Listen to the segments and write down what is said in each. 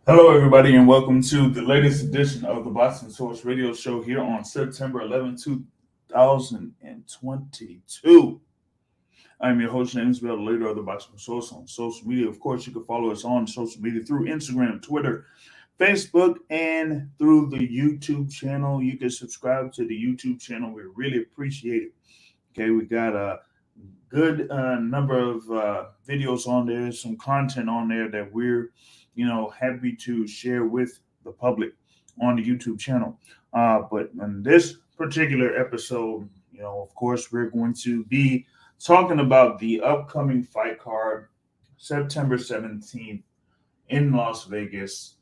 Hello, everybody, and welcome to the latest edition of the Boston Source Radio Show here on September 11th, 2022. I'm your host, James Bell, the leader of the Boston Source on social media. Of course, you can follow us on social media through Instagram, Twitter, Facebook, and through the YouTube channel. You can subscribe to the YouTube channel. We really appreciate it. Okay, we got a good number of videos on there, some content on there that we're, happy to share with the public on the YouTube channel. But in this particular episode, of course, we're going to be talking about the upcoming fight card, September 17th in Las Vegas,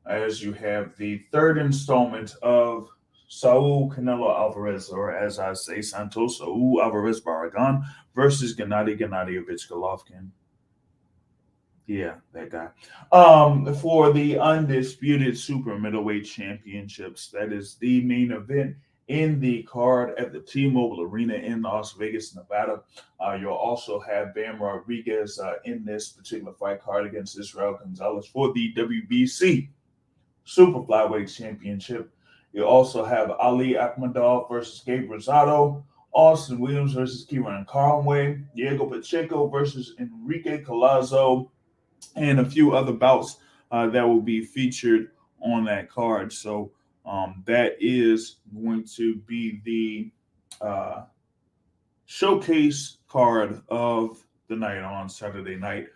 as you have the third installment of Saul Canelo Alvarez, or as I say, Santos Saul Alvarez Barragan versus Gennady Golovkin. Yeah, that guy. For the undisputed super middleweight championships, that is the main event in the card at the T-Mobile Arena in Las Vegas, Nevada. You'll also have Bam Rodriguez in this particular fight card against Israel Gonzalez for the WBC Super Flyweight Championship. You also have Ali Akhmadov versus Gabe Rosado, Austin Williams versus Kieran Conway, Diego Pacheco versus Enrique Collazo, and a few other bouts that will be featured on that card. So that is going to be the showcase card of the night on Saturday night.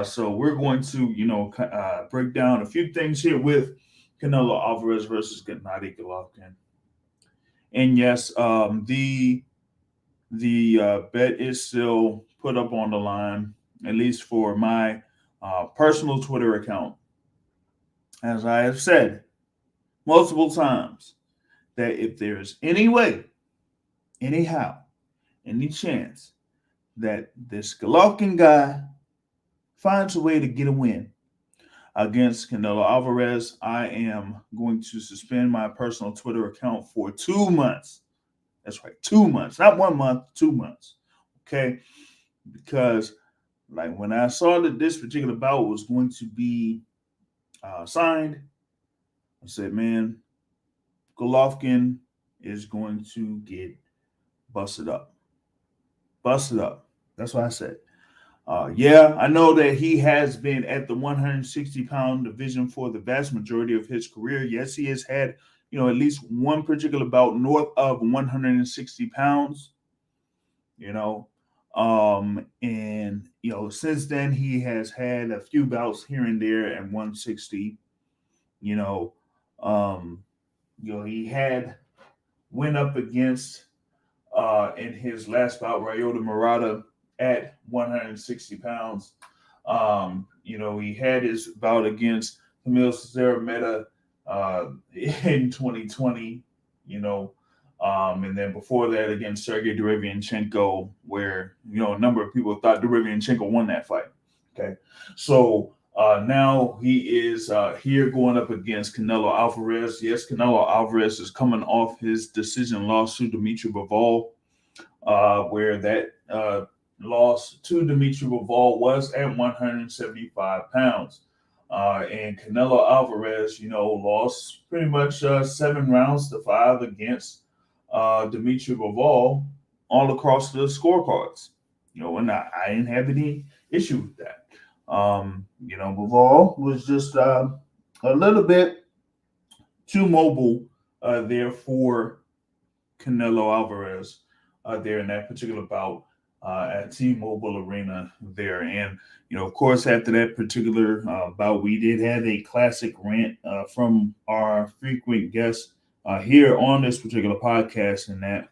So we're going to, break down a few things here with Canelo Alvarez versus Gennady Golovkin. And yes, the bet is still put up on the line, at least for my personal Twitter account. As I have said multiple times, that if there is any way, anyhow, any chance that this Golovkin guy finds a way to get a win against Canelo Alvarez, I am going to suspend my personal Twitter account for 2 months. That's right, 2 months, not 1 month, 2 months. Okay, because like when I saw that this particular bout was going to be signed, I said, man, Golovkin is going to get busted up. Busted up. That's what I said. Yeah, I know that he has been at the 160-pound division for the vast majority of his career. Yes, he has had, at least one particular bout north of 160 pounds, and since then he has had a few bouts here and there at 160. He had went up against in his last bout Ryota Murata at 160 pounds. He had his bout against Camille Cesaro in 2020, and then before that against Sergey Derevianchenko, where, a number of people thought Derevianchenko won that fight. Okay. So now he is here going up against Canelo Alvarez. Yes, Canelo Alvarez is coming off his decision loss to Dimitri Bivol, where that loss to Dimitri Bivol was at 175 pounds. And Canelo Alvarez, lost pretty much 7 rounds to 5 against Dimitri Bivol all across the scorecards. And I didn't have any issue with that. Bivol was just a little bit too mobile there for Canelo Alvarez there in that particular bout at T-Mobile Arena there. And, of course, after that particular bout, we did have a classic rant from our frequent guest here on this particular podcast, and that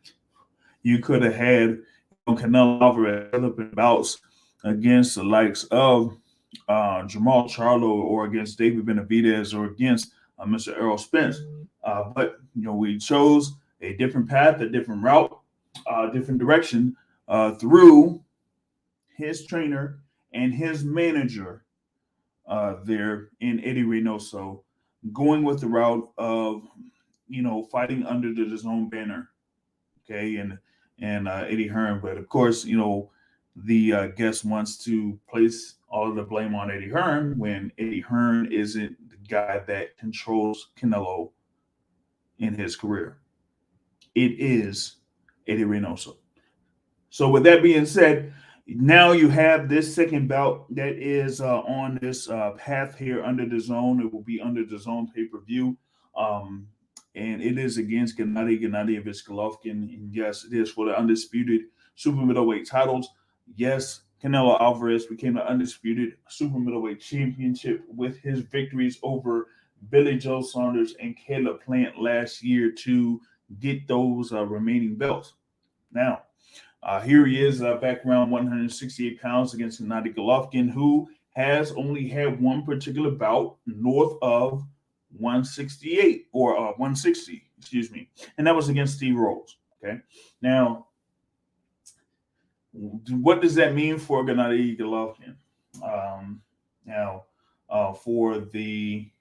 you could have had Canelo Alvarez developing bouts against the likes of Jamal Charlo, or against David Benavidez, or against Mr. Errol Spence. But, we chose a different path, a different route, different direction through his trainer and his manager there in Eddie Reynoso, going with the route of, fighting under the DAZN banner, okay, and Eddie Hearn. But of course, the guest wants to place all of the blame on Eddie Hearn when Eddie Hearn isn't the guy that controls Canelo in his career. It is Eddie Reynoso. So with that being said, now you have this second bout that is on this path here under the zone. It will be under the zone pay-per-view. Um, and it is against Gennady Golovkin. And yes, it is for the undisputed super middleweight titles. Yes, Canelo Alvarez became the undisputed super middleweight championship with his victories over Billy Joe Saunders and Caleb Plant last year to get those remaining belts. Now, here he is back around 168 pounds against Gennady Golovkin, who has only had one particular bout north of 168 or 160, excuse me, and that was against Steve Rolls. Okay, now what does that mean for Gennady Golovkin? Now, for the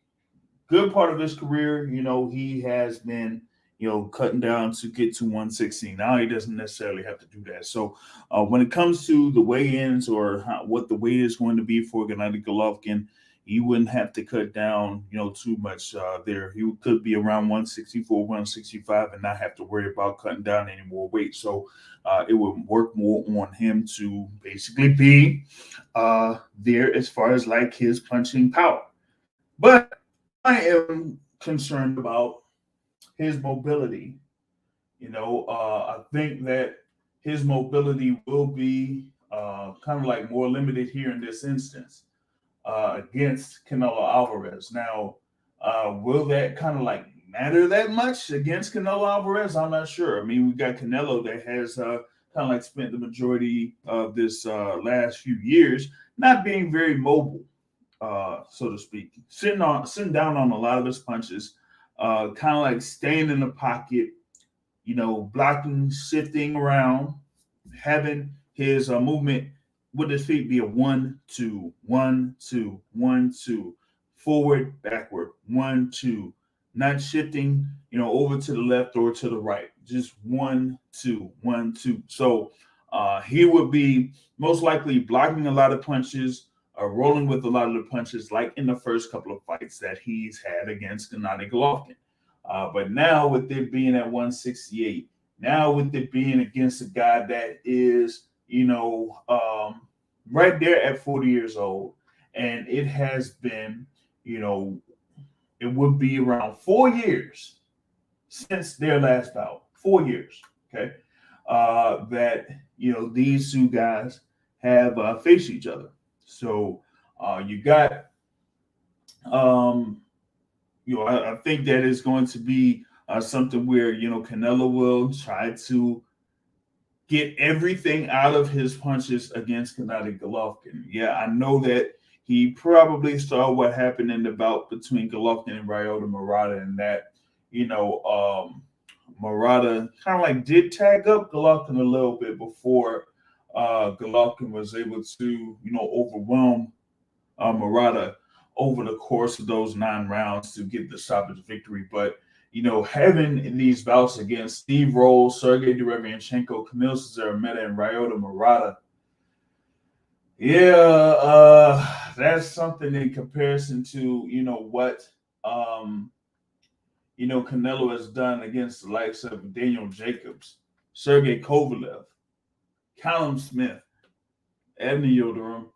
good part of his career, he has been, cutting down to get to 116. Now he doesn't necessarily have to do that. So when it comes to the weigh-ins or what the weight is going to be for Gennady Golovkin, he wouldn't have to cut down, too much there. He could be around 164, 165 and not have to worry about cutting down any more weight. So it would work more on him to basically be there as far as like his punching power. But I am concerned about his mobility. I think that his mobility will be kind of like more limited here in this instance against Canelo Alvarez. Now, will that kind of like matter that much against Canelo Alvarez? I'm not sure. I mean, we got Canelo that has kind of like spent the majority of this last few years not being very mobile. So to speak, sitting down on a lot of his punches, kind of like staying in the pocket, blocking, shifting around, having his movement with his feet be a 1-2, 1-2, 1-2, forward, backward, 1-2, not shifting, over to the left or to the right, just 1-2, 1-2. So he would be most likely blocking a lot of punches, rolling with a lot of the punches, like in the first couple of fights that he's had against Gennady Golovkin. But now with it being at 168, now with it being against a guy that is, right there at 40 years old, and it has been, it would be around 4 years since their last bout, 4 years, okay, that, these two guys have faced each other. So you got, I think that is going to be something where, Canelo will try to get everything out of his punches against Gennady Golovkin. Yeah, I know that he probably saw what happened in the bout between Golovkin and Ryota Murata, and that, Murata kind of like did tag up Golovkin a little bit before Golovkin was able to, overwhelm Murata over the course of those 9 rounds to get the stoppage victory. But, having these bouts against Steve Rolls, Sergey Derevianchenko, Kamil Cesar-Meta, and Ryota Murata, that's something in comparison to, what, Canelo has done against the likes of Daniel Jacobs, Sergey Kovalev, Callum Smith, Ebony Yildirim,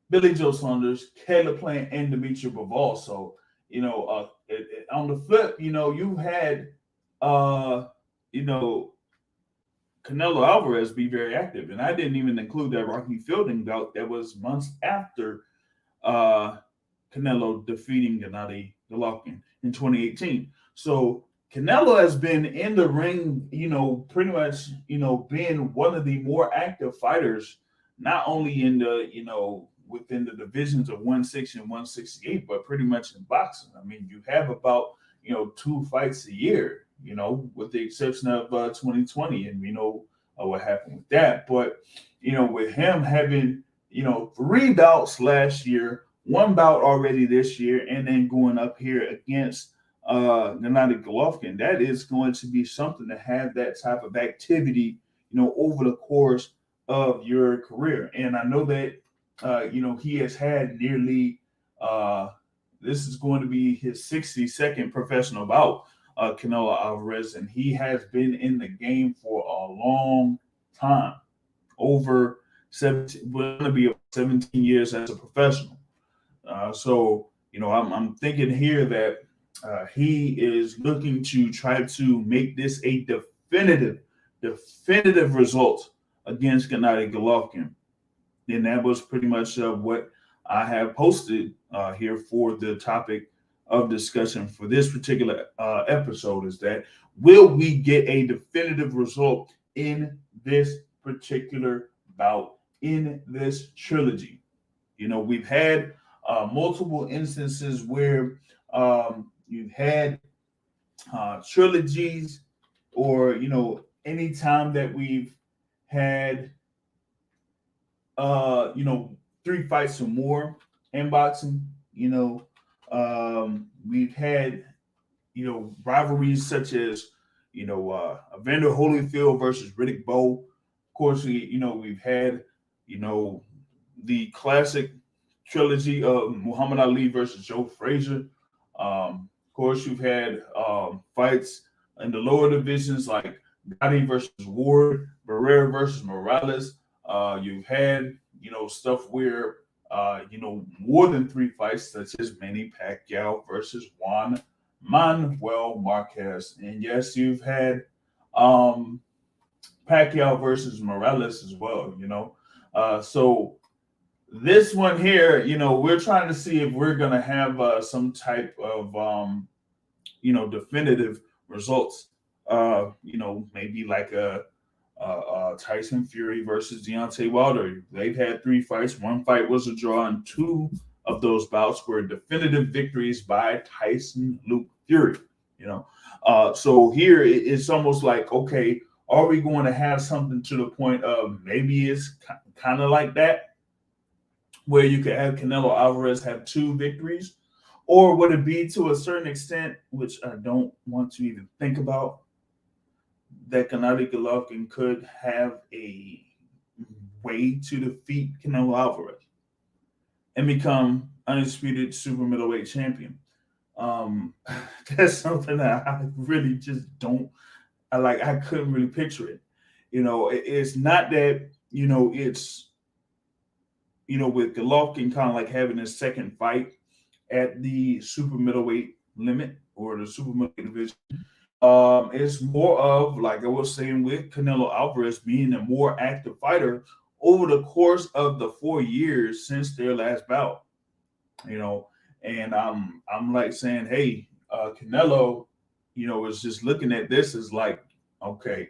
Billy Joe Saunders, Caleb Plant, and Dimitri Bivol. So, on the flip, you had, Canelo Alvarez be very active. And I didn't even include that Rocky Fielding bout that was months after Canelo defeating Gennady Golovkin in 2018. So Canelo has been in the ring, pretty much, being one of the more active fighters, not only in the, within the divisions of 160 and 168, but pretty much in boxing. I mean, you have about, 2 fights a year, with the exception of 2020, and we know what happened with that. But, with him having, 3 bouts last year, 1 bout already this year, and then going up here against Gennady Golovkin, that is going to be something to have that type of activity, over the course of your career. And I know that, he has had nearly, This is going to be his 62nd professional bout, Canelo Alvarez, and he has been in the game for a long time, over 17, going to be 17 years as a professional. So, I'm thinking here that he is looking to try to make this a definitive result against Gennady Golovkin. And that was pretty much what I have posted here for the topic of discussion for this particular episode, is that will we get a definitive result in this particular bout, in this trilogy? We've had multiple instances where you've had trilogies, or any time that we've had 3 fights or more in boxing. We've had rivalries such as Evander Holyfield versus Riddick Bowe. Of course, we've had the classic trilogy of Muhammad Ali versus Joe Frazier. Of course, you've had fights in the lower divisions like Gotti versus Ward, Barrera versus Morales. You've had stuff where more than 3 fights, such as Manny Pacquiao versus Juan Manuel Marquez, and yes, you've had Pacquiao versus Morales as well. So this one here, we're trying to see if we're going to have some type of definitive results. Maybe like a Tyson Fury versus Deontay Wilder. They've had 3 fights. 1 fight was a draw, and 2 of those bouts were definitive victories by Tyson Luke Fury. So here it's almost like, okay, are we going to have something to the point of maybe it's kind of like that, where you could have Canelo Alvarez have 2 victories? Or would it be to a certain extent, which I don't want to even think about, that Gennady Golovkin could have a way to defeat Canelo Alvarez and become undisputed super middleweight champion? That's something that I really just don't, I couldn't really picture it. It's not that, it's, with Golovkin kind of like having his second fight at the super middleweight limit, or the super middleweight division. It's more of, like I was saying, with Canelo Alvarez being a more active fighter over the course of the 4 years since their last bout. And I'm like saying, hey, Canelo, is just looking at this as like, okay,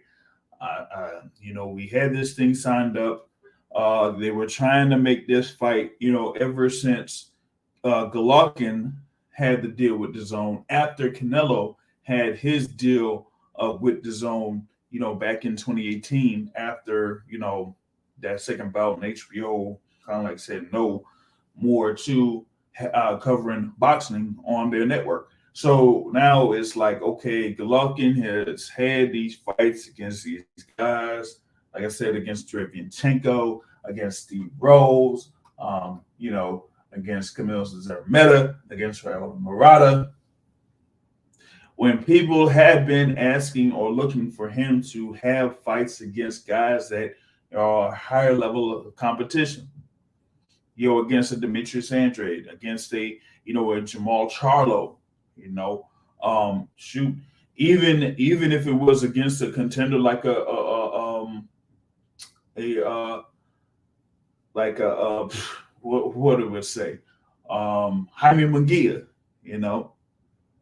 we had this thing signed up. They were trying to make this fight, ever since Golovkin had the deal with DAZN, after Canelo had his deal with DAZN, back in 2018, after, that second bout in HBO kind of like said no more to covering boxing on their network. So now it's like, okay, Golovkin has had these fights against these guys, like I said, against Derevyanchenko, against Steve Rose, against Camille Cesar-Meta, against Raul Murata. When people have been asking or looking for him to have fights against guys that are a higher level of competition, against a Demetrius Andrade, against a Jamal Charlo, shoot, even if it was against a contender like what it would say, Jaime Munguia,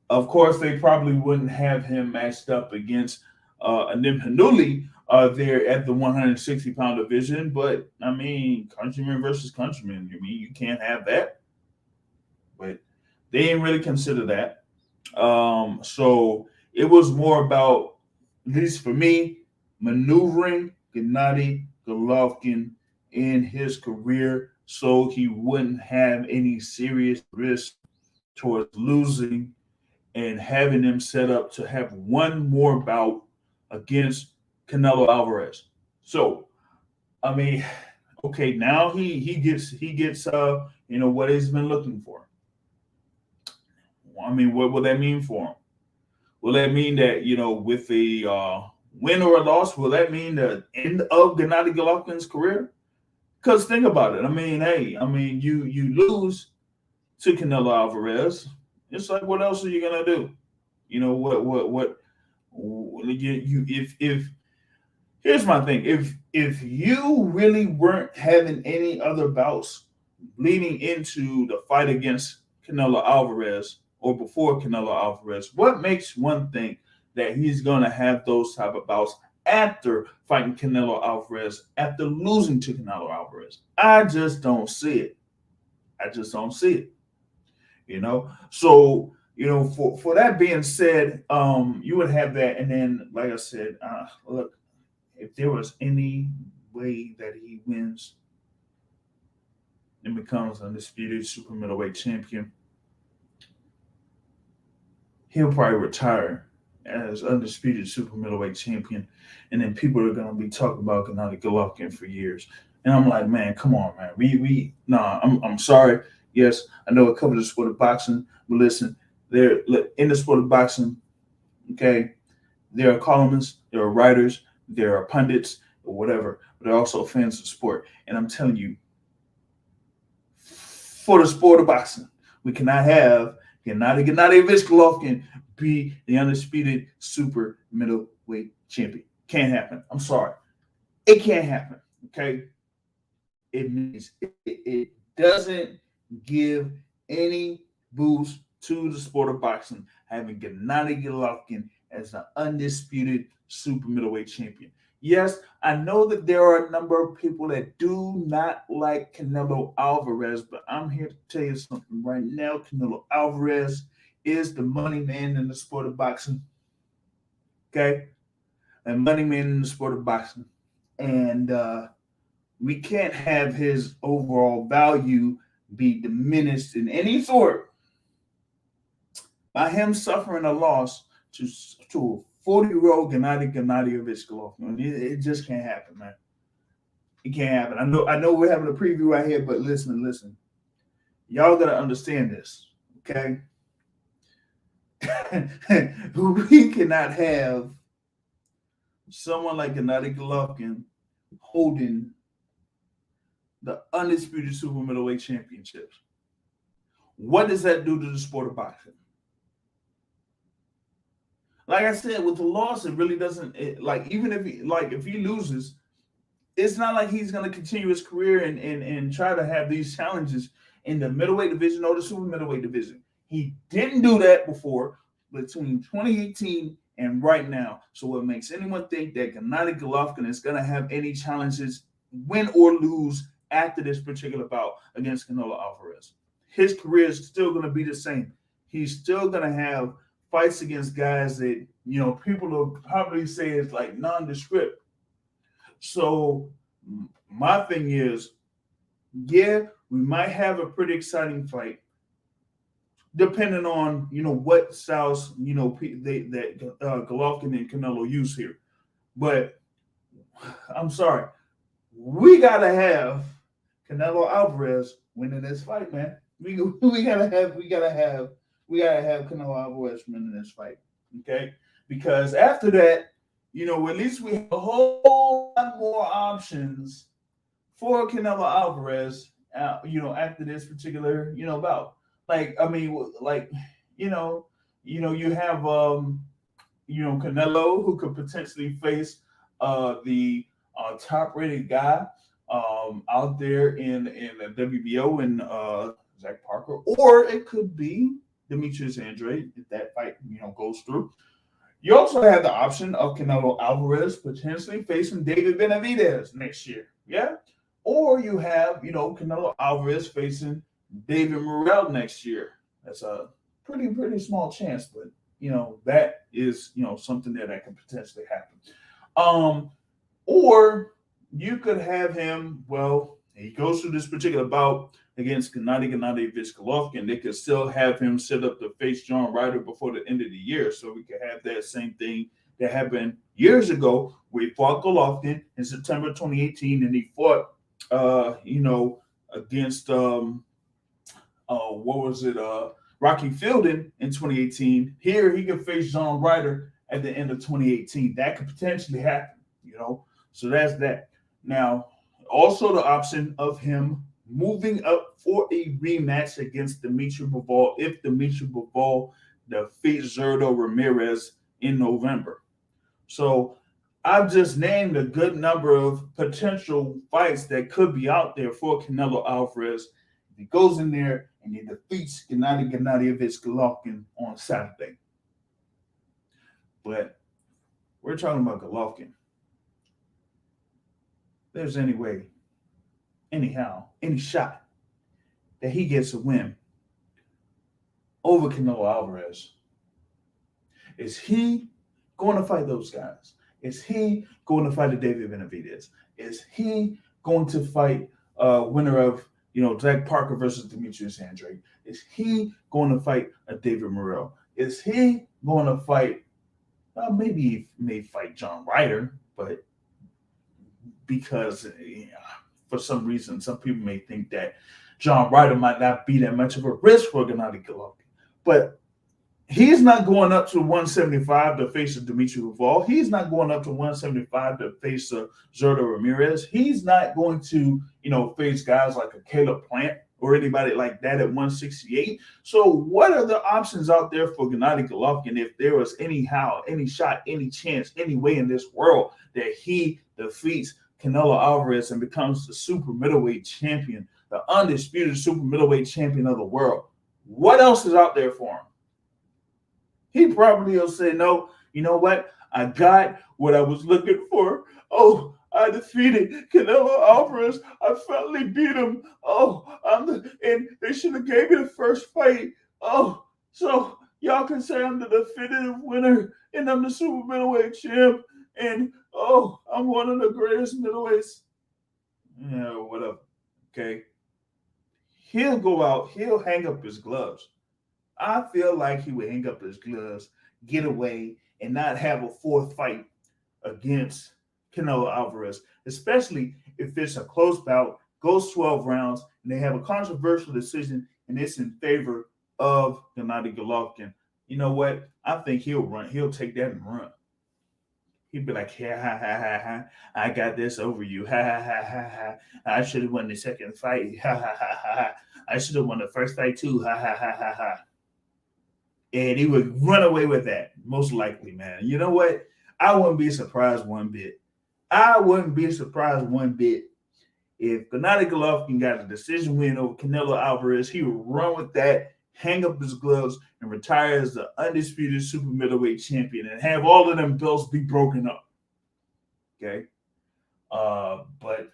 Of course, they probably wouldn't have him matched up against Anim Hanuli there at the 160-pound division. But, countryman versus countryman. You can't have that. But they didn't really consider that. So it was more about, at least for me, maneuvering Gennady Golovkin in his career so he wouldn't have any serious risk towards losing, and having them set up to have one more bout against Canelo Alvarez. So, okay, now he gets what he's been looking for. I mean, what will that mean for him? Will that mean that, with a win or a loss, will that mean the end of Gennady Golovkin's career? Because think about it. I mean, hey, you lose to Canelo Alvarez. It's like, what else are you gonna do? If here's my thing. If you really weren't having any other bouts leading into the fight against Canelo Alvarez or before Canelo Alvarez, what makes one think that he's gonna have those type of bouts after fighting Canelo Alvarez, after losing to Canelo Alvarez? I just don't see it. I just don't see it. So for that being said, you would have that, and then like I said, look, if there was any way that he wins and becomes undisputed super middleweight champion, he'll probably retire as undisputed super middleweight champion, and then people are gonna be talking about Gennady Golovkin for years. And I'm like, man, come on, man. I'm sorry. Yes, I know I covered the sport of boxing, but listen, they're in the sport of boxing, okay, there are columnists, there are writers, there are pundits, or whatever, but they're also fans of the sport. And I'm telling you, for the sport of boxing, we cannot have Gennady Golovkin be the undisputed super middleweight champion. Can't happen. I'm sorry. It can't happen, okay? It doesn't give any boost to the sport of boxing having Gennady Golovkin as the undisputed super middleweight champion. Yes, I know that there are a number of people that do not like Canelo Alvarez, but I'm here to tell you something right now. Canelo Alvarez is the money man in the sport of boxing. Okay? A money man in the sport of boxing. And we can't have his overall value be diminished in any sort by him suffering a loss to a 40-year-old Gennady Golovkin. It just can't happen, man. It can't happen. I know we're having a preview right here, but listen. Y'all gotta understand this, okay? We cannot have someone like Gennady Golovkin holding the undisputed super middleweight championships. What does that do to the sport of boxing? Like I said, with the loss, it really doesn't. Even if he loses, it's not like he's going to continue his career and try to have these challenges in the middleweight division or the super middleweight division. He didn't do that before between 2018 and right now. So what makes anyone think that Gennady Golovkin is going to have any challenges, win or lose, after this particular bout against Canelo Alvarez? His career is still going to be the same. He's still going to have fights against guys that, people will probably say is like nondescript. So my thing is, yeah, we might have a pretty exciting fight, depending on, what styles, that Golovkin and Canelo use here. But I'm sorry, we got to have Canelo Alvarez winning this fight, man. We gotta have Canelo Alvarez winning this fight, okay? Because after that, at least we have a whole lot more options for Canelo Alvarez, after this particular, bout. You have, Canelo, who could potentially face the top-rated guy out there in the WBO and Zach Parker, or it could be Demetrius Andrade if that fight goes through. You also have the option of Canelo Alvarez potentially facing David Benavidez next year, yeah, or you have Canelo Alvarez facing David Morrell next year. That's a pretty small chance, but that is something that could potentially happen. Or you could have him. Well, he goes through this particular bout against Gennady Golovkin. They could still have him set up to face John Ryder before the end of the year, so we could have that same thing that happened years ago, where he fought Golovkin in September 2018, and he fought, against what was it? Rocky Fielding in 2018. Here he can face John Ryder at the end of 2018. That could potentially happen, you know. So that's that. Now, also the option of him moving up for a rematch against Dimitri Bivol if Dimitri Bivol defeats Zurdo Ramirez in November. So I've just named a good number of potential fights that could be out there for Canelo Alvarez if he goes in there and he defeats Gennady Golovkin on Saturday. But we're talking about Golovkin. There's any way, anyhow, any shot that he gets a win over Canelo Alvarez. Is he going to fight those guys? Is he going to fight a David Benavidez? Is he going to fight winner of Zach Parker versus Demetrius Andrade? Is he going to fight a David Morrell? Is he going to fight? Maybe he may fight John Ryder, but because for some reason some people may think that John Ryder might not be that much of a risk for Gennady Golovkin, but he's not going up to 175 to face a Dimitri Bivol. He's not going up to 175 to face a Zurdo Ramirez. He's not going to, face guys like a Caleb Plant or anybody like that at 168. So what are the options out there for Gennady Golovkin if there was anyhow, any shot, any chance, any way in this world that he defeats Canelo Alvarez and becomes the super middleweight champion, the undisputed super middleweight champion of the world? What else is out there for him? He probably will say, no, you know what? I got what I was looking for. Oh, I defeated Canelo Alvarez. I finally beat him. Oh, and they should have gave me the first fight. Oh, so y'all can say I'm the definitive winner and I'm the super middleweight champ. And, oh, I'm one of the greatest middleweights. Yeah, whatever. Okay. He'll go out. He'll hang up his gloves. I feel like he would hang up his gloves, get away, and not have a fourth fight against Canelo Alvarez, especially if it's a close bout, goes 12 rounds, and they have a controversial decision, and it's in favor of Gennady Golovkin. You know what? I think he'll run. He'll take that and run. He'd be like, ha, ha, ha, ha, ha. I got this over you. Ha, ha, ha, ha, ha. I should have won the second fight. Ha, ha, ha, ha, ha. I should have won the first fight too. Ha, ha, ha, ha, ha. And he would run away with that, most likely, man. You know what? I wouldn't be surprised one bit. I wouldn't be surprised one bit if Gennady Golovkin got a decision win over Canelo Alvarez. He would run with that, hang up his gloves, and retire as the undisputed super middleweight champion and have all of them belts be broken up. Okay? But,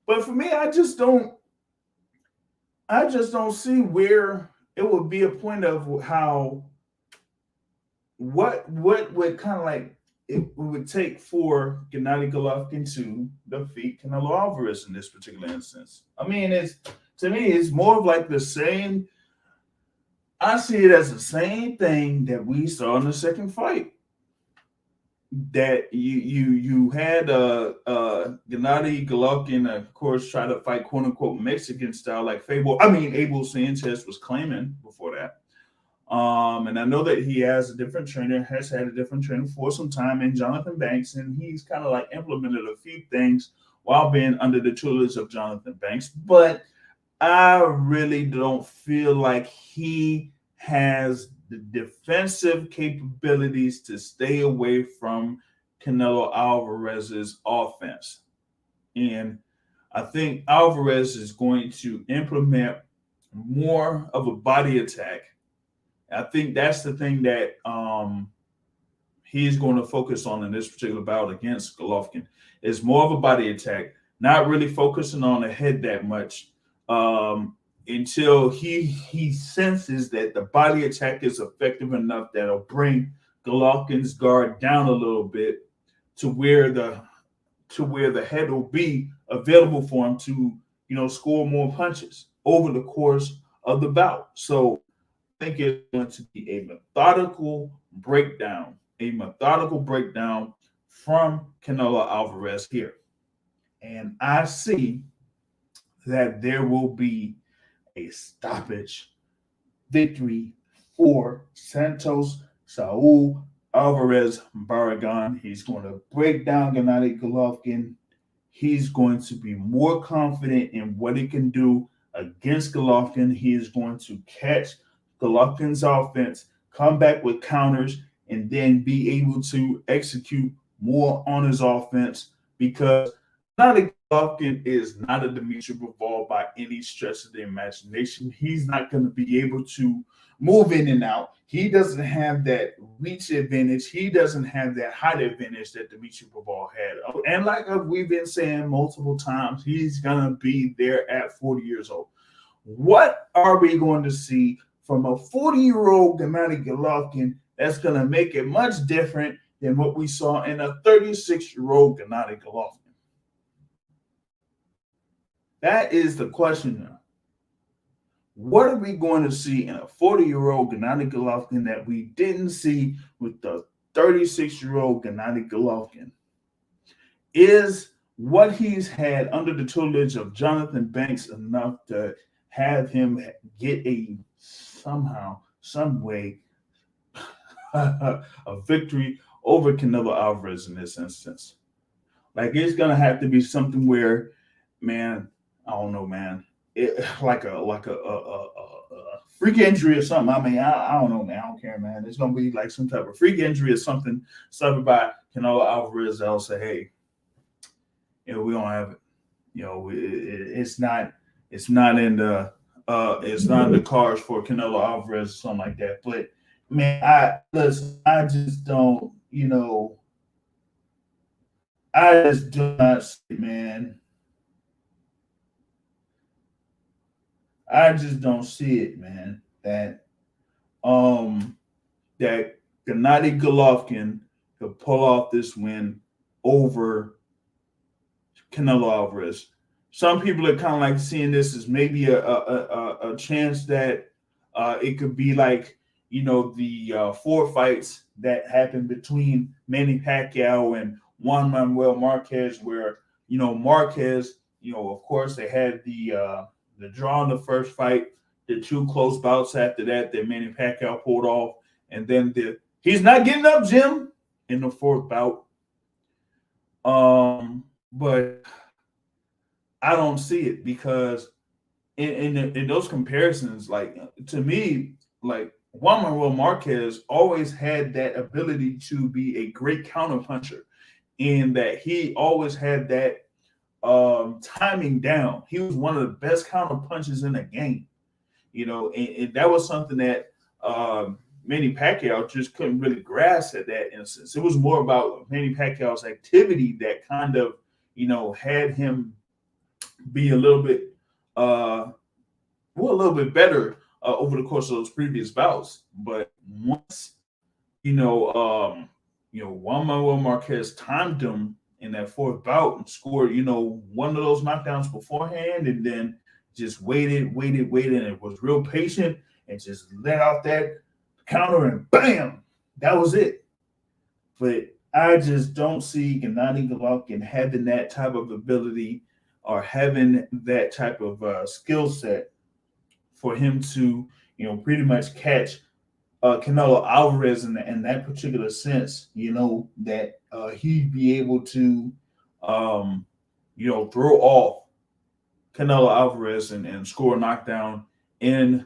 but for me, I just don't see where it would be a point of how what would kind of like it would take for Gennady Golovkin to defeat Canelo Alvarez in this particular instance. I mean, to me, it's more of like the same. I see it as the same thing that we saw in the second fight. That you had Gennady Golovkin, of course, try to fight quote unquote Mexican style like Abel Sanchez was claiming before that. And I know that he has had a different trainer for some time in Jonathan Banks, and he's kind of like implemented a few things while being under the tutelage of Jonathan Banks. But I really don't feel like he has the defensive capabilities to stay away from Canelo Alvarez's offense. And I think Alvarez is going to implement more of a body attack. I think that's the thing that he's going to focus on in this particular bout against Golovkin is more of a body attack, not really focusing on the head that much until he senses that the body attack is effective enough that'll bring Golovkin's guard down a little bit to where the head will be available for him to score more punches over the course of the bout. So I think it's going to be a methodical breakdown from Canelo Alvarez here. And I see that there will be a stoppage victory for Santos Saul Alvarez Barragan. He's going to break down Gennady Golovkin. He's going to be more confident in what he can do against Golovkin. He is going to catch Golovkin's offense, come back with counters, and then be able to execute more on his offense, because Gennady Golovkin is not a Dmitry Bivol by any stretch of the imagination. He's not going to be able to move in and out. He doesn't have that reach advantage. He doesn't have that height advantage that Dmitry Bivol had. And like we've been saying multiple times, he's going to be there at 40 years old. What are we going to see from a 40-year-old Gennady Golovkin that's going to make it much different than what we saw in a 36-year-old Gennady Golovkin? That is the question now. What are we going to see in a 40-year-old Gennady Golovkin that we didn't see with the 36-year-old Gennady Golovkin? Is what he's had under the tutelage of Jonathan Banks enough to have him get a somehow, some way, a victory over Canelo Alvarez in this instance? Like, it's gonna have to be something where, man, I don't know, man. Like a freak injury or something. I mean, I don't know, man. I don't care, man. It's gonna be like some type of freak injury or something suffered by Canelo Alvarez. I'll say, hey, we don't have it. It's not in the cards for Canelo Alvarez or something like that. But man, I just don't. I just do not see it, man. I just don't see it, man. That Gennady Golovkin could pull off this win over Canelo Alvarez. Some people are kind of like seeing this as maybe a chance that it could be like the 4 fights that happened between Manny Pacquiao and Juan Manuel Marquez, where Marquez, of course they had the draw in the first fight, the 2 close bouts after that Manny Pacquiao pulled off, and then he's not getting up, Jim, in the 4th bout. But I don't see it, because in those comparisons, like, to me, like, Juan Manuel Marquez always had that ability to be a great counterpuncher, in that he always had that timing down. He was one of the best counter punches in the game, and that was something that Manny Pacquiao just couldn't really grasp at that instance. It was more about Manny Pacquiao's activity that kind of, had him be a little bit better over the course of those previous bouts. But once, Juan Manuel Marquez timed him in that 4th bout and scored, one of those knockdowns beforehand, and then just waited, and was real patient and just let out that counter, and bam, that was it. But I just don't see Gennady Golovkin having that type of ability or having that type of skill set for him to, pretty much catch Canelo Alvarez in that particular sense, that he'd be able to, throw off Canelo Alvarez and score a knockdown in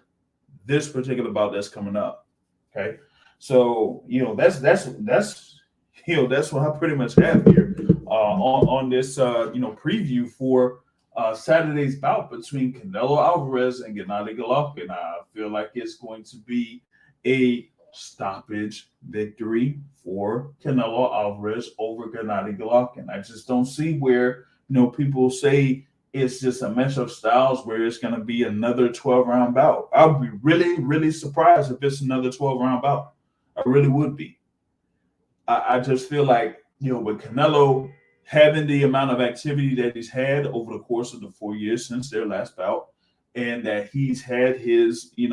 this particular bout that's coming up. Okay, so that's what I pretty much have here on this preview for Saturday's bout between Canelo Alvarez and Gennady Golovkin. I feel like it's going to be a stoppage victory for Canelo Alvarez over Gennady Golovkin. I just don't see where people say it's just a mesh of styles where it's going to be another 12-round bout. I'll be really, really surprised if it's another 12-round bout. I really would be. I just feel like, with Canelo having the amount of activity that he's had over the course of the 4 years since their last bout, and that he's had his, his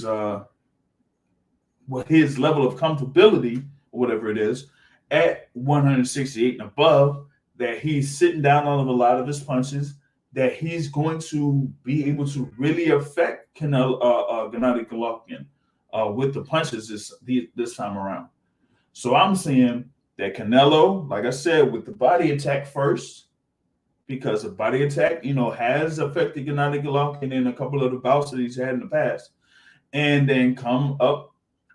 level of comfortability, or whatever it is, at 168 and above, that he's sitting down on a lot of his punches, that he's going to be able to really affect Gennady Golovkin with the punches this time around. So I'm saying that Canelo, like I said, with the body attack first, because the body attack, has affected Gennady Golovkin in a couple of the bouts that he's had in the past, and then come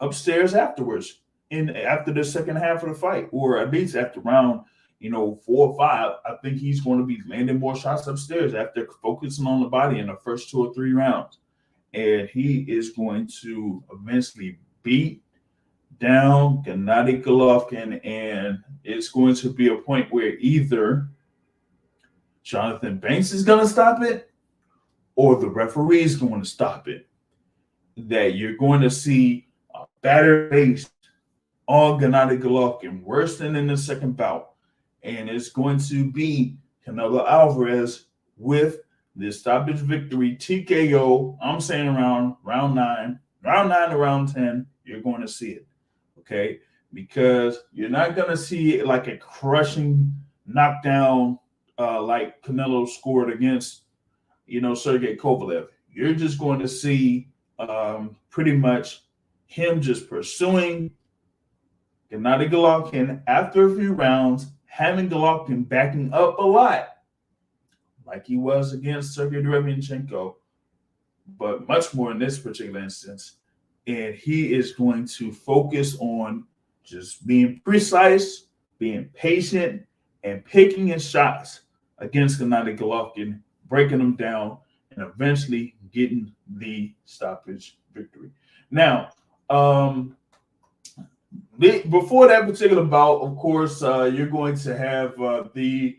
upstairs afterwards, after the second half of the fight, or at least after round, 4 or 5. I think he's going to be landing more shots upstairs after focusing on the body in the first 2 or 3 rounds, and he is going to eventually beat down Gennady Golovkin, and it's going to be a point where either Jonathan Banks is going to stop it or the referee is going to stop it. That you're going to see a battered face on Gennady Golovkin, worse than in the second bout. And it's going to be Canelo Alvarez with the stoppage victory, TKO. I'm saying around round 9 to round 10, you're going to see it. Okay? Because you're not going to see it like a crushing knockdown like Canelo scored against, Sergey Kovalev. You're just going to see pretty much him just pursuing Gennady Golovkin after a few rounds, having Golovkin backing up a lot, like he was against Sergey Derevyanchenko, but much more in this particular instance. And he is going to focus on just being precise, being patient, and picking his shots against Gennady Golovkin, breaking them down, and eventually getting the stoppage victory. Now, before that particular bout, of course, you're going to have the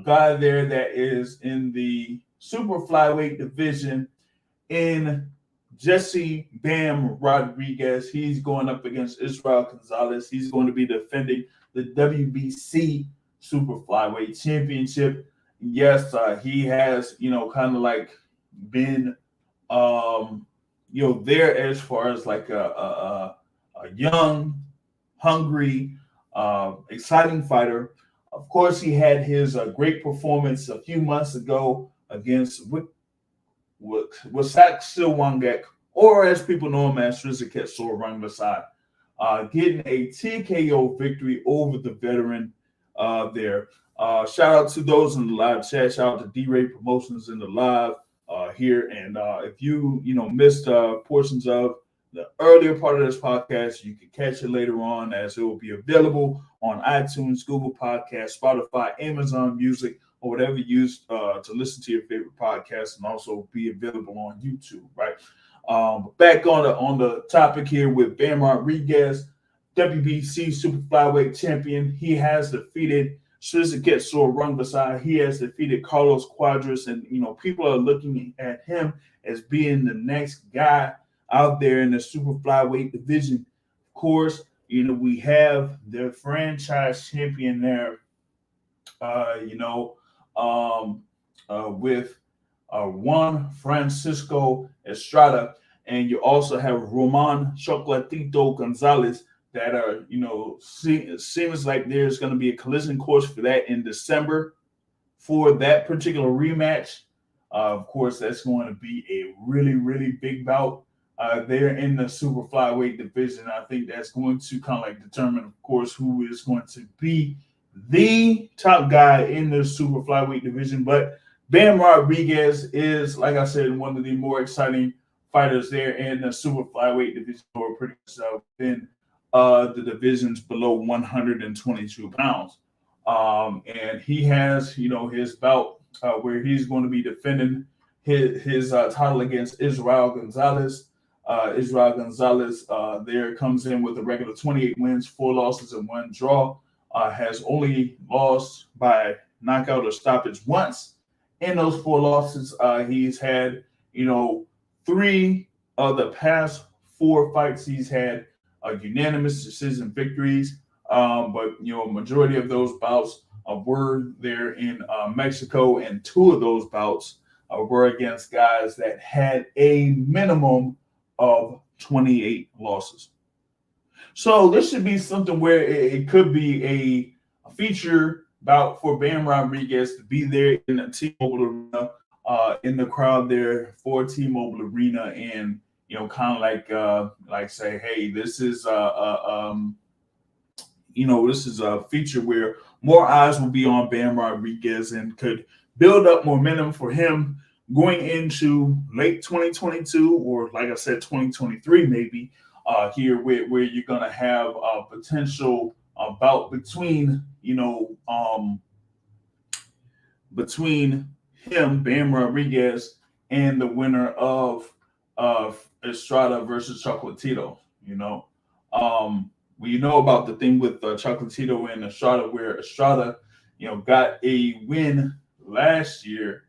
guy there that is in the super flyweight division in Jesse Bam Rodriguez. He's going up against Israel Gonzalez. He's going to be defending the WBC super flyweight championship. Yes, he has, kind of like been, there as far as like a young, hungry, exciting fighter. Of course, he had his great performance a few months ago against Wasak Silwangek, or as people know him as Rizeket Sorang Vasai, getting a TKO victory over the veteran there. Shout out to those in the live chat. Shout out to D-Ray Promotions in the live here. And if you missed portions of the earlier part of this podcast, you can catch it later on, as it will be available on iTunes, Google Podcasts, Spotify, Amazon Music, or whatever you use to listen to your favorite podcast, and also be available on YouTube, right? Back on the topic here with Bam Rodriguez, WBC Super Flyweight Champion. He has defeated Rizeket Sorang Vasai. He has defeated Carlos Cuadras, and people are looking at him as being the next guy out there in the super flyweight division. Of course, we have the franchise champion there, with Juan Francisco Estrada, and you also have Roman Chocolatito Gonzalez that are, seems like there's going to be a collision course for that in December for that particular rematch. Of course, that's going to be a really, really big bout there in the super flyweight division. I think that's going to kind of like determine, of course, who is going to be the top guy in the super flyweight division. But Bam Rodriguez is, like I said, one of the more exciting fighters there in the super flyweight division, or pretty much within the divisions below 122 pounds. And he has, his bout where he's going to be defending his title against Israel Gonzalez. Israel Gonzalez there comes in with a regular 28 wins, 4 losses, and 1 draw. Has only lost by knockout or stoppage once. In those 4 losses, he's had, 3 of the past 4 fights he's had unanimous decision victories. But, majority of those bouts were there in Mexico, and 2 of those bouts were against guys that had a minimum of 28 losses. So this should be something where it could be a feature bout for Bam Rodriguez to be there in the T-Mobile Arena, in the crowd there for T-Mobile Arena, and kind of like say, hey, this is this is a feature where more eyes will be on Bam Rodriguez and could build up momentum for him going into late 2022 or, like I said, 2023 maybe, here where you're going to have a potential bout between him, Bam Rodriguez, and the winner of Estrada versus Chocolatito. We know about the thing with Chocolatito and Estrada, where Estrada, got a win last year,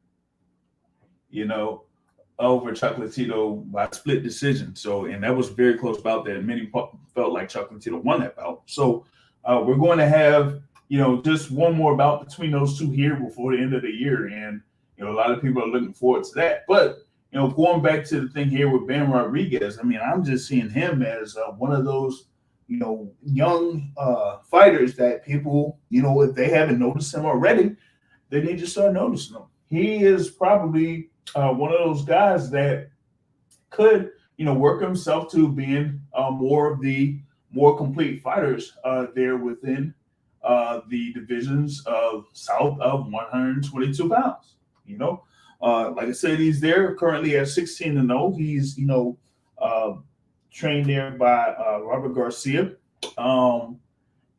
over Chocolatito by split decision. So, and that was a very close bout that many felt like Chocolatito won that bout. So, we're going to have, just one more bout between those two here before the end of the year. And, a lot of people are looking forward to that. But, going back to the thing here with Bam Rodriguez, I mean, I'm just seeing him as one of those, young fighters that people, if they haven't noticed him already, they need to start noticing him. He is probably one of those guys that could, work himself to being more of the more complete fighters there within the divisions of south of 122 pounds. Like I said, he's there currently at 16-0. He's, trained there by Robert Garcia.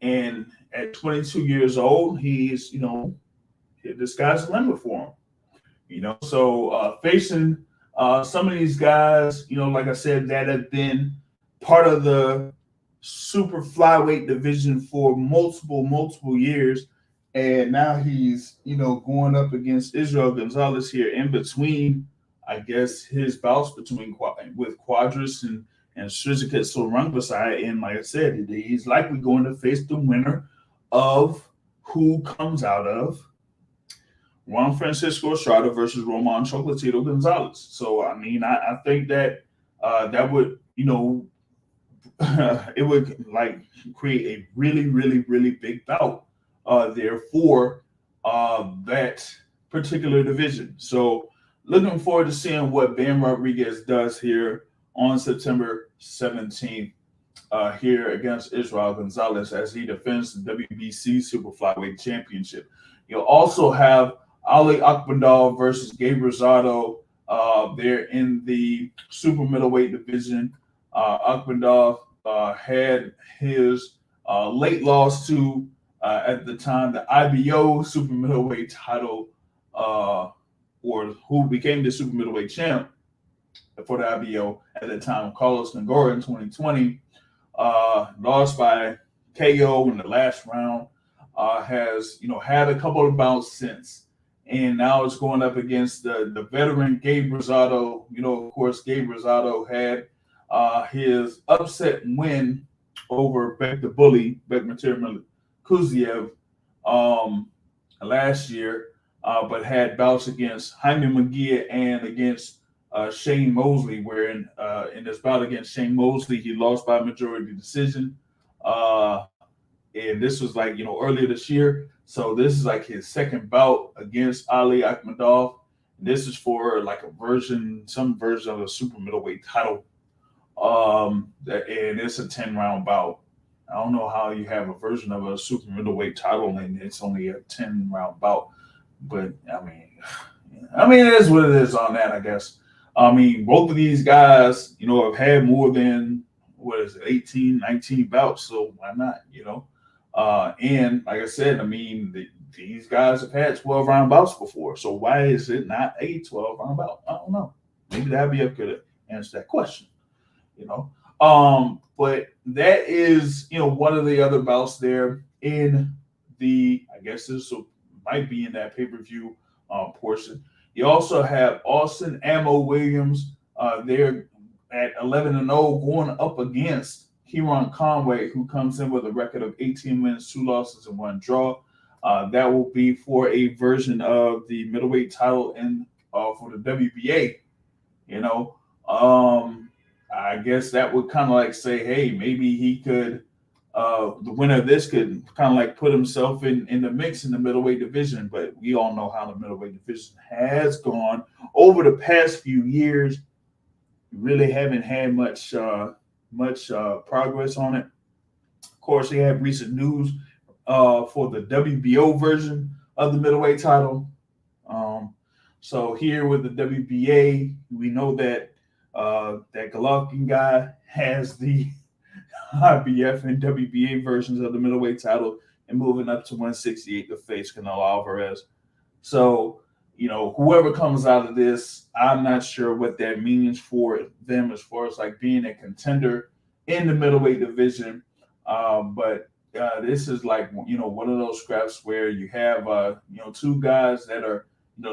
And at 22 years old, he's, the sky's the limit for him. So facing some of these guys, like I said, that have been part of the super flyweight division for multiple years. And now he's, going up against Israel Gonzalez here in between, I guess, his bouts with Quadras and Srisaket Sorungbasai. And like I said, he's likely going to face the winner of who comes out of Juan Francisco Estrada versus Roman Chocolatito Gonzalez. So, I mean, I think that that would, it would like create a really, really, really big bout there for that particular division. So, looking forward to seeing what Bam Rodriguez does here on September 17th here against Israel Gonzalez as he defends the WBC Super Flyweight Championship. You'll also have Ali Akbandal versus Gabe Rosado there in the super middleweight division. Akbandal had his late loss to, at the time, the IBO super middleweight title, or who became the super middleweight champ for the IBO at the time, Carlos Nagora in 2020, lost by KO in the last round. Has had a couple of bouts since, and now it's going up against the veteran Gabe Rosado. Of course, Gabe Rosado had his upset win over the bully Bekmatier Kuziev last year, but had bouts against Jaime Munguia and against Shane Mosley, where in this bout against Shane Mosley, he lost by majority decision. And this was like, earlier this year. So this is like his second bout against Ali Akmadov. This is for like some version of a super middleweight title. And it's a 10-round bout. I don't know how you have a version of a super middleweight title and it's only a 10-round bout. But I mean, it is what it is on that, I guess. I mean, both of these guys, have had more than 18, 19 bouts. So why not, and like I said, I mean, these guys have had 12-round bouts before. So why is it not a 12-round bout? I don't know. Maybe the IBF could answer that question, But that is, one of the other bouts there in the, I guess this might be in that pay-per-view portion. You also have Austin Ammo Williams there at 11-0 going up against Kieran Conway, who comes in with a record of 18 wins, 2 losses, and 1 draw. That will be for a version of the middleweight title for the WBA. I guess that would kind of like say, hey, maybe he could the winner of this could kind of like put himself in the mix in the middleweight division. But we all know how the middleweight division has gone over the past few years. Really haven't had much progress on it. Of course, they have recent news for the WBO version of the middleweight title. So here with the WBA, we know that that Golovkin guy has the IBF and WBA versions of the middleweight title and moving up to 168 to face Canelo Alvarez. So, whoever comes out of this, I'm not sure what that means for them as far as like being a contender in the middleweight division. But this is like, one of those scraps where you have, two guys that are,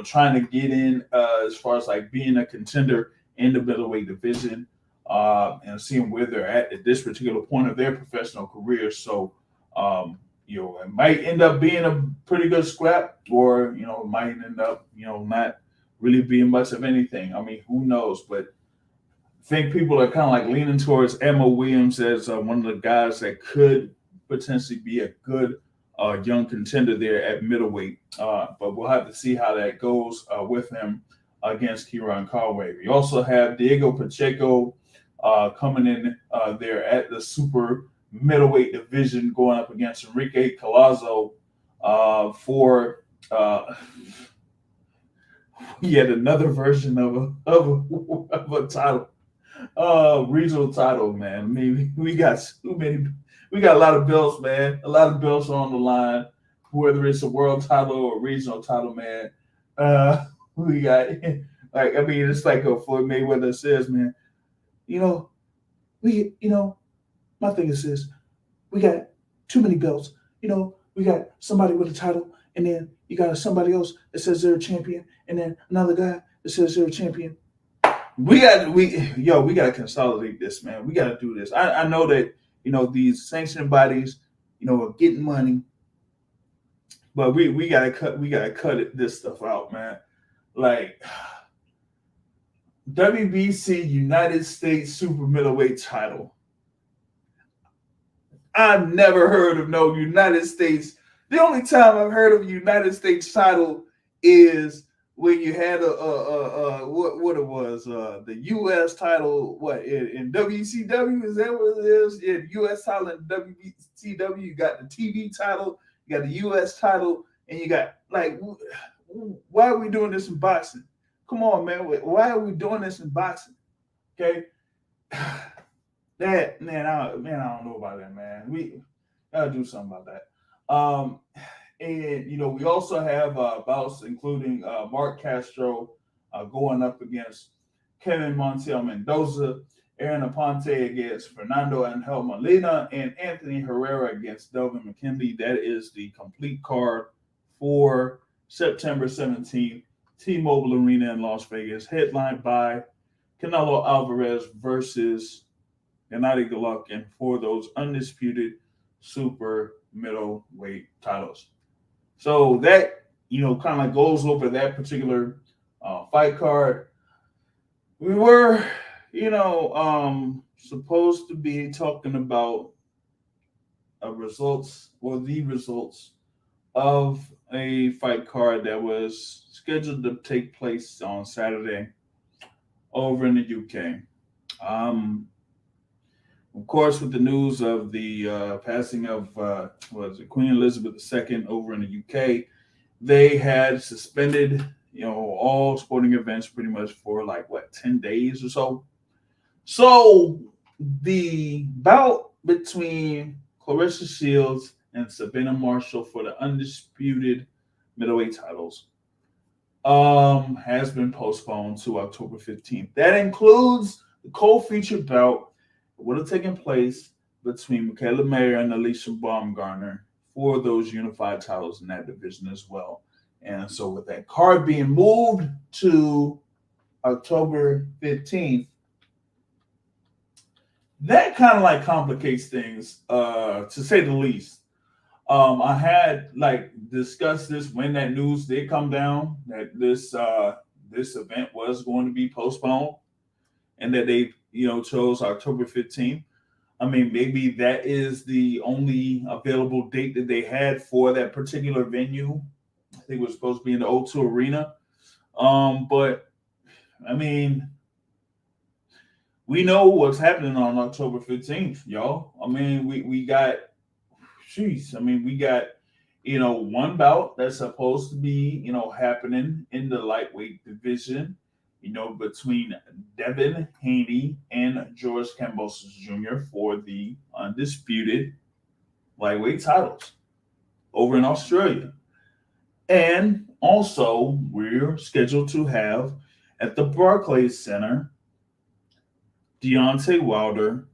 trying to get in as far as like being a contender in the middleweight division. And seeing where they're at this particular point of their professional career. So, it might end up being a pretty good scrap, or, it might end up, not really being much of anything. I mean, who knows? But I think people are kind of like leaning towards Emma Williams as one of the guys that could potentially be a good young contender there at middleweight. But we'll have to see how that goes with him against Kieran Conway. We also have Diego Pacheco coming in there at the super middleweight division, going up against Enrique Collazo for yet another version of a title, regional title, man. I mean, we got a lot of belts, man. A lot of belts on the line, whether it's a world title or regional title, man. We got it's like a Floyd Mayweather says, man. My thing is this: we got too many belts. We got somebody with a title, and then you got somebody else that says they're a champion, and then another guy that says they're a champion. We got to consolidate this, man. We got to do this. I know that these sanctioning bodies, are getting money, but we gotta cut this stuff out, man. Like WBC United States Super Middleweight title. I've never heard of no United States. The only time I've heard of a United States title is when you had what it was, the U.S. title, in WCW, is that what it is? Yeah, the U.S. title in WCW, you got the TV title, you got the U.S. title, and you got, why are we doing this in boxing? Come on, man. Why are we doing this in boxing? Okay? I don't know about that, man. We gotta do something about that. And we also have bouts including Mark Castro going up against Kevin Montiel Mendoza, Aaron Aponte against Fernando Angel Molina, and Anthony Herrera against Delvin McKinley. That is the complete card for September 17th, T-Mobile Arena in Las Vegas, headlined by Canelo Alvarez versus Gennady Golovkin for those undisputed super middleweight titles. So that, kind of goes over that particular fight card. We were, supposed to be talking about the results of a fight card that was scheduled to take place on Saturday over in the UK. Of course, with the news of the passing of Queen Elizabeth II over in the UK, they had suspended all sporting events pretty much for 10 days or so. So the bout between Claressa Shields and Savannah Marshall for the undisputed middleweight titles has been postponed to October 15th. That includes the co-featured bout that would have taken place between Michaela Mayer and Alicia Baumgartner for those unified titles in that division as well. And so with that card being moved to October 15th, that kind of complicates things, to say the least. I had discussed this when that news did come down that this event was going to be postponed, and that they chose October 15th. I mean, maybe that is the only available date that they had for that particular venue. I think it was supposed to be in the O2 Arena. But I mean, we know what's happening on October 15th, y'all. I mean, we got, jeez, I mean, we got, one bout that's supposed to be, happening in the lightweight division, between Devin Haney and George Kambosos Jr. for the undisputed lightweight titles over in Australia. And also, we're scheduled to have at the Barclays Center Deontay Wilder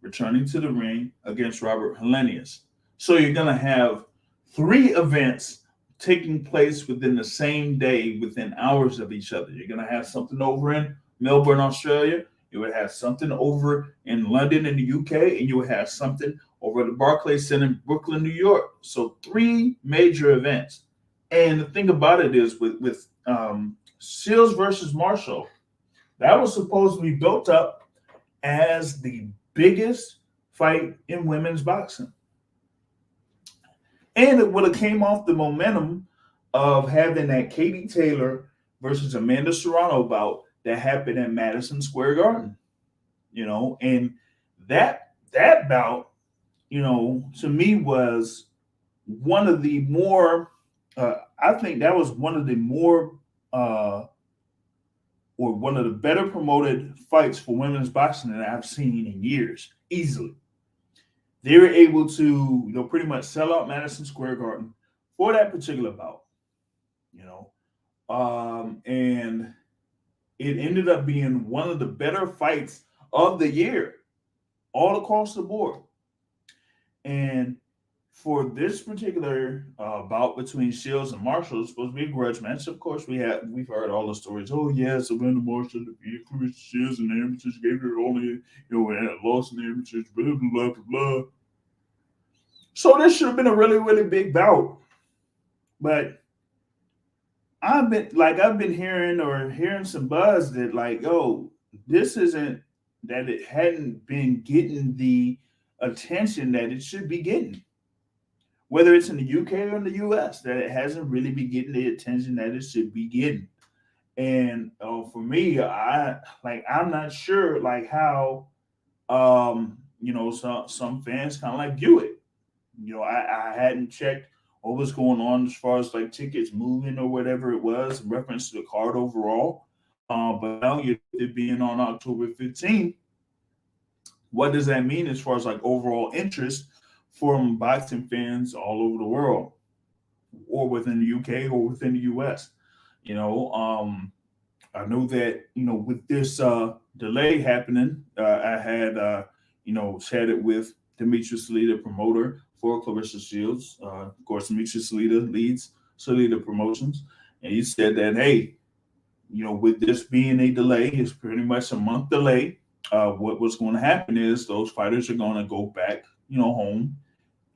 returning to the ring against Robert Helenius. So you're going to have three events taking place within the same day, within hours of each other. You're going to have something over in Melbourne, Australia. You would have something over in London in the UK, and you would have something over at the Barclays Center in Brooklyn, New York. So three major events. And the thing about it is with Shields versus Marshall, that was supposed to be built up as the biggest fight in women's boxing. And it would have came off the momentum of having that Katie Taylor versus Amanda Serrano bout that happened at Madison Square Garden. And that bout, to me was one of the more, I think that was one of the more, or one of the better promoted fights for women's boxing that I've seen in years, easily. They were able to, pretty much sell out Madison Square Garden for that particular bout, and it ended up being one of the better fights of the year, all across the board. And for this particular bout between Shields and Marshall, it's supposed to be a grudge match. Of course, we've heard all the stories. Oh yeah, Savannah Marshall defeated Claressa Shields and the amateurs, gave her only and lost in the amateurs. Blah blah blah blah blah. So this should have been a really really big bout, but I've been hearing some buzz that this isn't, that it hadn't been getting the attention that it should be getting. Whether it's in the UK or in the US, that it hasn't really been getting the attention that it should be getting. And for me, I'm not sure how some fans kind of view it. I hadn't checked what was going on as far as tickets moving or whatever it was in reference to the card overall. But now it being on October 15th, what does that mean as far as overall interest from boxing fans all over the world, or within the UK or within the US? I know that with this delay happening, I had chatted with Demetrius Lee, the promoter for Claressa Shields. Of course, Demetrius Lee leads Salida Promotions, and he said that with this being a delay, it's pretty much a month delay. What's going to happen is those fighters are going to go back, home,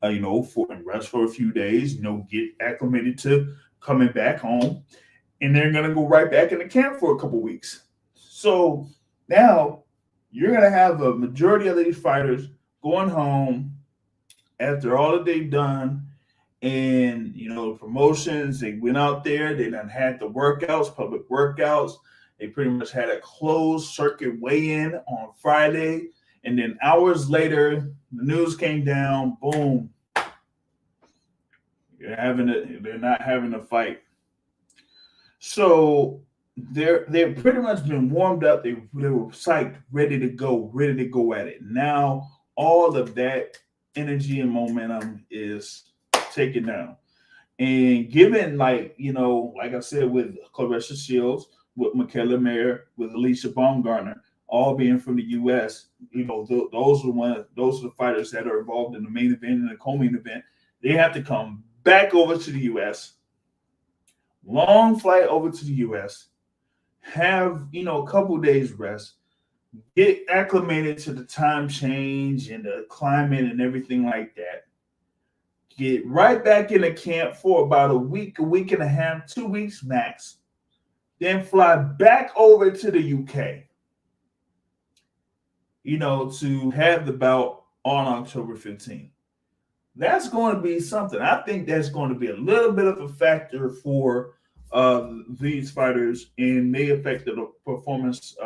for and rest for a few days, get acclimated to coming back home, and they're going to go right back into camp for a couple weeks. So now you're going to have a majority of these fighters going home after all that they've done. And, promotions, they went out there, they done had the workouts, public workouts. They pretty much had a closed circuit weigh-in on Friday. And then hours later, the news came down, boom. They're not having a fight. So they've pretty much been warmed up. They were psyched, ready to go at it. Now all of that energy and momentum is taken down. And given like I said, with Claressa Shields, with Michaela Mayer, with Alicia Baumgartner, all being from the U.S., those are the fighters that are involved in the main event and the co-main event. They have to come back over to the U.S., long flight over to the U.S., have a couple days rest, get acclimated to the time change and the climate and everything like that. Get right back into camp for about a week and a half, 2 weeks max. Then fly back over to the UK. to have the bout on October 15th. That's going to be something. I think that's going to be a little bit of a factor for these fighters and may affect the performance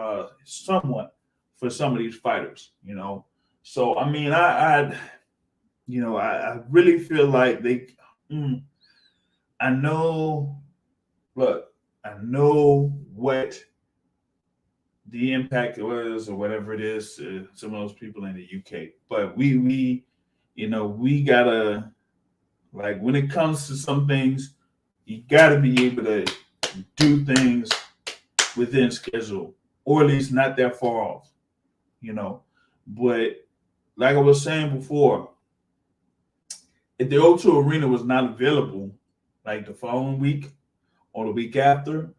somewhat for some of these fighters. So I mean, I really feel like mm, I know. Look, I know what the impact was or whatever it is to some of those people in the UK, but we gotta, like, when it comes to some things, you gotta be able to do things within schedule, or at least not that far off, you know. But like I was saying before, if the O2 Arena was not available, like the following week or the week after,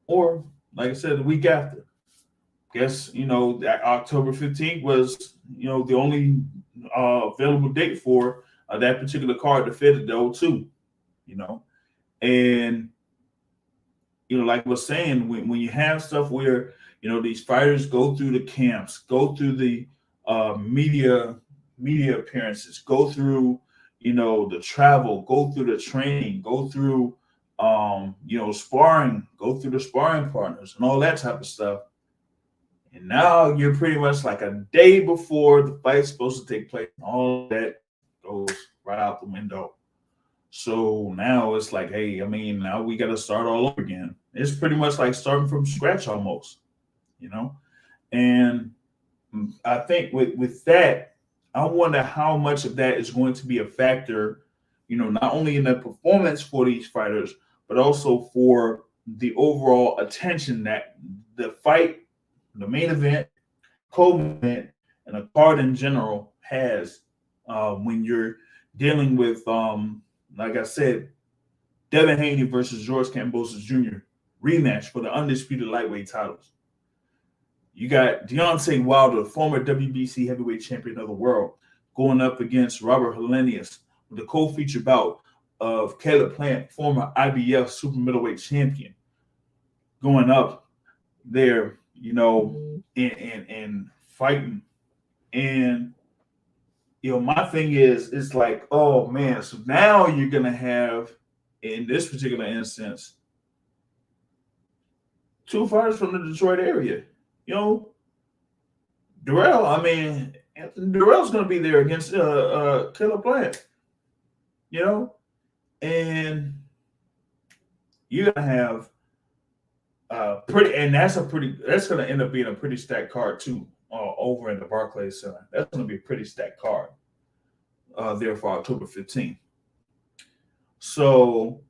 or like I said, the week after, guess that October 15th was the only available date for that particular card to fit at the O2. You know, and like I was saying, when you have stuff where these fighters go through the camps, go through the media appearances, go through the travel, go through the training, go through sparring, go through the sparring partners and all that type of stuff. And now you're pretty much like a day before the fight's supposed to take place. All that goes right out the window. So now it's like, hey, I mean, now we got to start all over again. It's pretty much like starting from scratch almost, you know? And I think with that, I wonder how much of that is going to be a factor, not only in the performance for these fighters, but also for the overall attention that the fight, the main event, co-main event, and a card in general has when you're dealing with, like I said, Devin Haney versus George Kambosos Jr. rematch for the undisputed lightweight titles. You got Deontay Wilder, former WBC heavyweight champion of the world, going up against Robert Helenius with the co-feature bout of Caleb Plant, former IBF super middleweight champion, going up there, and fighting. And my thing is, it's like, oh man, so now you're gonna have, in this particular instance, two fighters from the Detroit area. Durrell, I mean, Anthony Durrell's gonna be there against Caleb Plant, and you're gonna have that's gonna end up being a pretty stacked card too, over in the Barclays Center. That's gonna be a pretty stacked card there for October 15th. So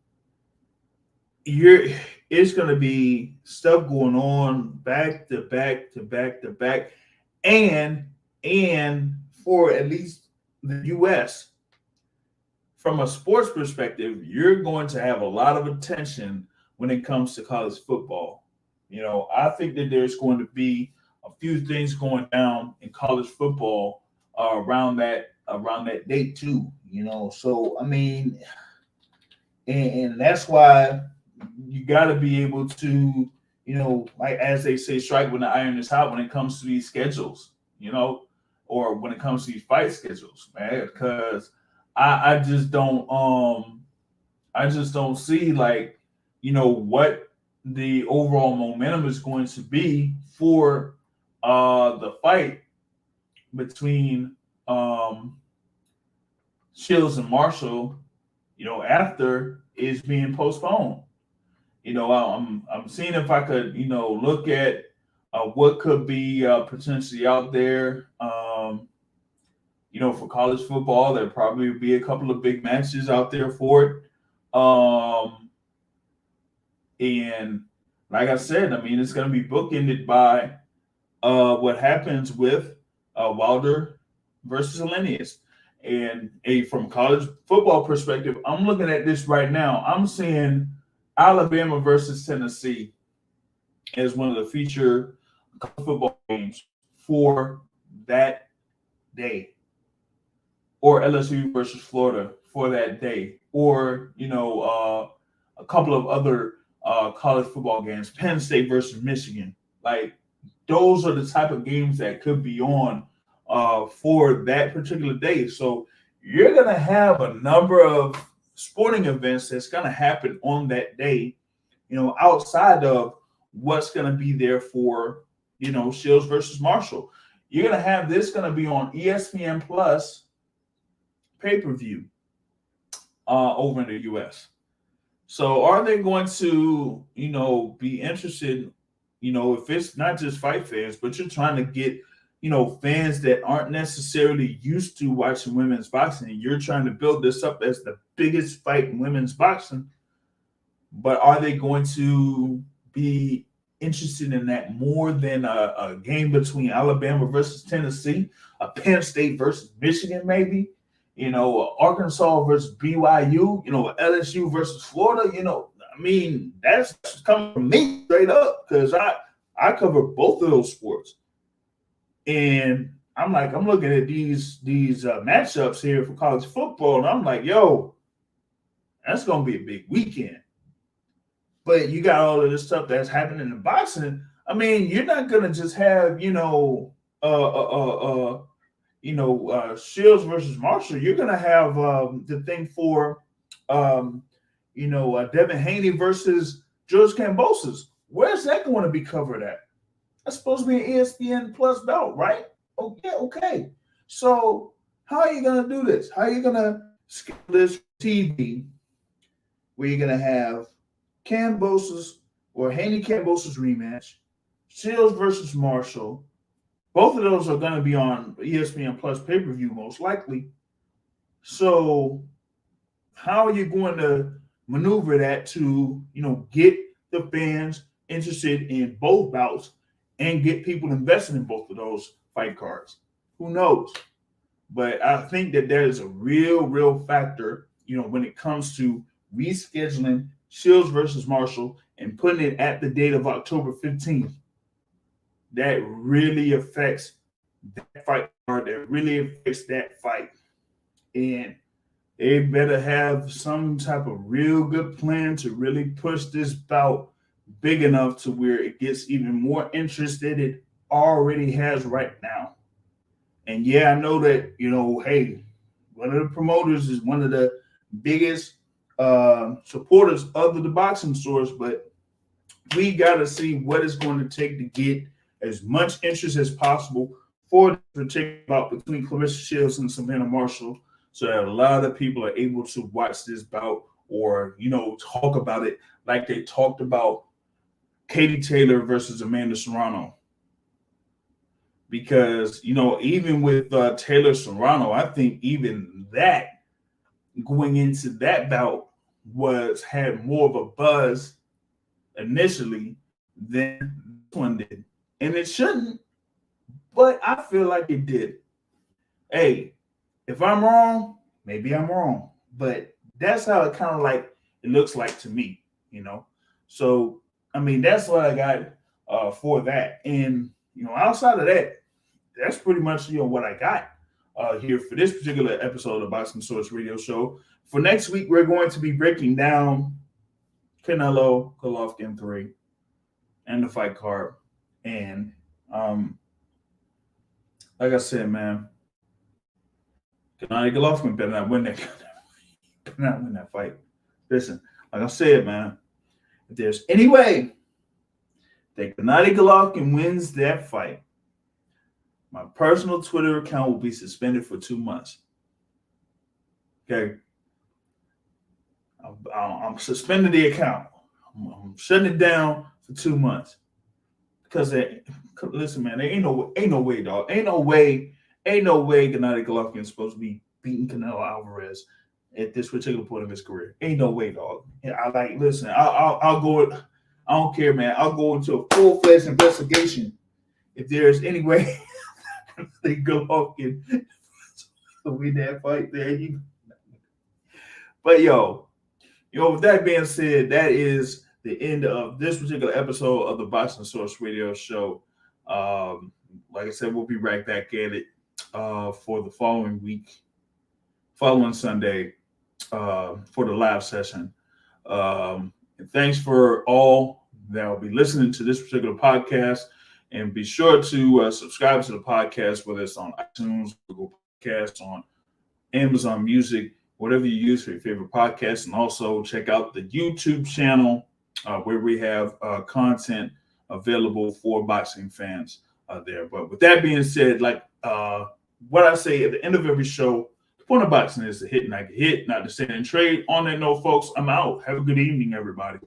it's gonna be stuff going on back to back to back to back, and for at least the US, from a sports perspective, you're going to have a lot of attention when it comes to college football. I think that there's going to be a few things going down in college football around that date too. So I mean, and that's why you got to be able to, like as they say, strike when the iron is hot when it comes to these schedules, or when it comes to these fight schedules, man. Because I just don't see, like, what the overall momentum is going to be for the fight between Shields and Marshall, after is being postponed. I'm seeing if I could, look at what could be potentially out there. For college football, there'll probably be a couple of big matches out there for it. And like I said, I mean, it's going to be bookended by what happens with Wilder versus Helenius. And from a college football perspective, I'm looking at this right now. I'm seeing Alabama versus Tennessee as one of the feature football games for that day, or LSU versus Florida for that day, or a couple of other college football games, Penn State versus Michigan. Like, those are the type of games that could be on for that particular day. So you're going to have a number of sporting events that's going to happen on that day, outside of what's going to be there for, Shields versus Marshall. You're going to have this going to be on ESPN Plus pay-per-view over in the U.S. So are they going to, be interested, if it's not just fight fans, but you're trying to get, fans that aren't necessarily used to watching women's boxing, and you're trying to build this up as the biggest fight in women's boxing, but are they going to be interested in that more than a game between Alabama versus Tennessee, a Penn State versus Michigan, maybe? Arkansas versus BYU, LSU versus Florida, that's coming from me straight up because I cover both of those sports. And I'm looking at these matchups here for college football, and I'm like, yo, that's going to be a big weekend. But you got all of this stuff that's happening in boxing. I mean, you're not going to just have, Shields versus Marshall. You're going to have the thing for, Devin Haney versus George Kambosos. Where's that going to be covered at? That's supposed to be an ESPN Plus belt, right? Oh, yeah, okay. So how are you going to do this? How are you going to schedule this TV where you're going to have Kambosos or Haney Kambosos rematch, Shields versus Marshall? Both of those are going to be on ESPN Plus pay-per-view most likely. So how are you going to maneuver that to, get the fans interested in both bouts and get people invested in both of those fight cards? Who knows? But I think that there is a real factor, when it comes to rescheduling Shields versus Marshall and putting it at the date of October 15th. That really affects that fight card. That really affects that fight. And they better have some type of real good plan to really push this bout big enough to where it gets even more interest than it already has right now. And yeah, I know that, hey, one of the promoters is one of the biggest supporters of the boxing source, but we got to see what it's going to take to get as much interest as possible for the particular bout between Claressa Shields and Savannah Marshall, so that a lot of people are able to watch this bout or, talk about it like they talked about Katie Taylor versus Amanda Serrano. Because, even with Taylor Serrano, I think even that going into that bout had more of a buzz initially than this one did. And it shouldn't, but I feel like it did. Hey, if I'm wrong, maybe I'm wrong. But that's how it kind of like it looks like to me, So, I mean, that's what I got for that. And, outside of that, that's pretty much, what I got here for this particular episode of the Boxing Source Radio Show. For next week, we're going to be breaking down Canelo-Golovkin 3 and the fight card. And like I said, man, Gennady Golovkin better not win that fight. Listen, like I said, man, if there's any way that Gennady Golovkin wins that fight, my personal Twitter account will be suspended for 2 months. Okay. I'm suspending the account. I'm shutting it down for 2 months. Because listen, man, there ain't no way, dog. Ain't no way Gennady Golovkin is supposed to be beating Canelo Alvarez at this particular point of his career. Ain't no way, dog. And I'll go. I don't care, man. I'll go into a full-fledged investigation if there's any way Golovkin to win that fight there. But with that being said, that is the end of this particular episode of the Boxing Source Radio Show. Like I said, we'll be right back at it for the following Sunday for the live session. And thanks for all that will be listening to this particular podcast. And be sure to subscribe to the podcast, whether it's on iTunes, Google Podcasts, on Amazon Music, whatever you use for your favorite podcast. And also check out the YouTube channel where we have content available for boxing fans there. But with that being said, like what I say at the end of every show, the point of boxing is to hit and not get hit, not to stand and trade. On that note, folks, I'm out. Have a good evening, everybody.